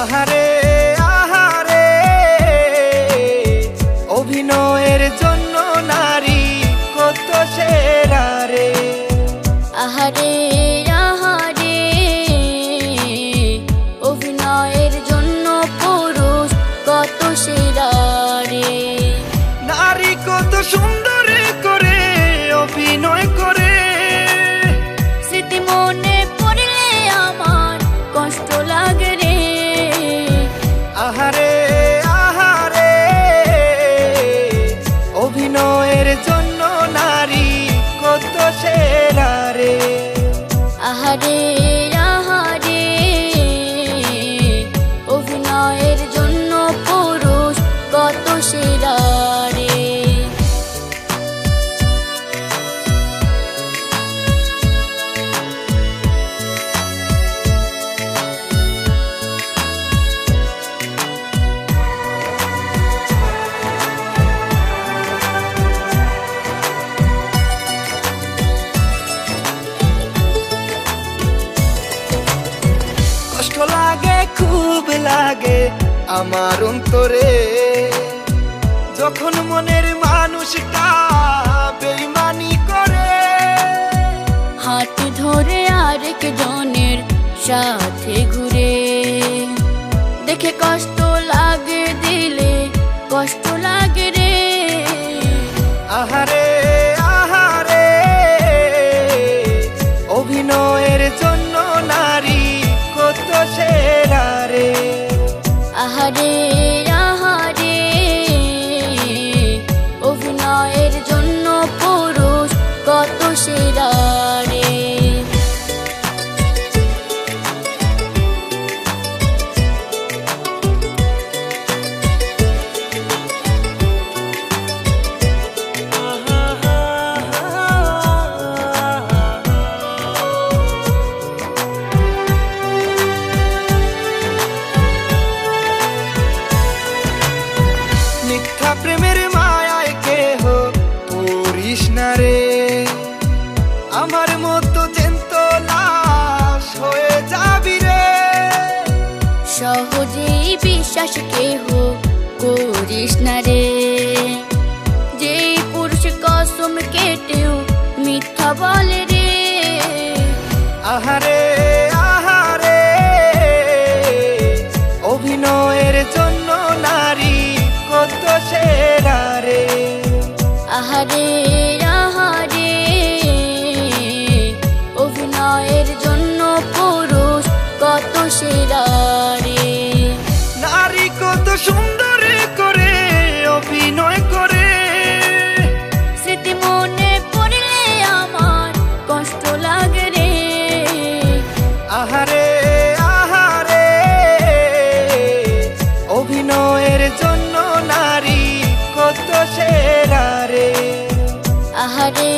আহারে আহারে অভিনয়ের জন্য নারী কত সেরা রে। আহারে আহারে অভিনয়ের জন্য পুরুষ কত সেরা রে। নারী কত সুন্দর করে অভিনয় করে, স্মৃতি মনে পড়লে আমার কষ্ট লাগে রে। আহারে আহারে অভিনয়ের জন্য নারী কত সেরা রে। আহারে আহারে অভিনয়ের জন্য পুরুষ কত সেরা রে। কষ্ট লাগে খুব লাগে আমার অন্তরে, যখন মনের মানুষটা বেইমানি করে। হাত ধরে আরেক জনের সাথে ঘুরে, দেখে কষ্ট লাগে দিলে কষ্ট লাগে রে। আহারে আহারে অভিনয়ের জন্য নারী কত সেরা রে। আহারে আহারে অভিনয়ের জন্য পুরুষ কত সেরা রে। মিথ্যা প্রেমের মায়ায় কেহ পড়িস না রে, আমার মতো জ্যান্ত লাশ হয়ে যাবি রে। সহজেই বিশ্বাস কেহ করিস না রে, যেই পুরুষ কসম কেটেও মিথ্যা বলে রে। আহারে আহারে অভিনয়ের জন্য নারী কত সেরা রে। আহারে আহারে অভিনয়ের জন্য পুরুষ কত সেরা রে। নারী কত সুন্দর করে অভিনয় করে, স্মৃতি মনে পড়লে আমার কষ্ট লাগে রে। আহারে আহারে অভিনয়ের জন্য নারী কত সেরা রে। আহারে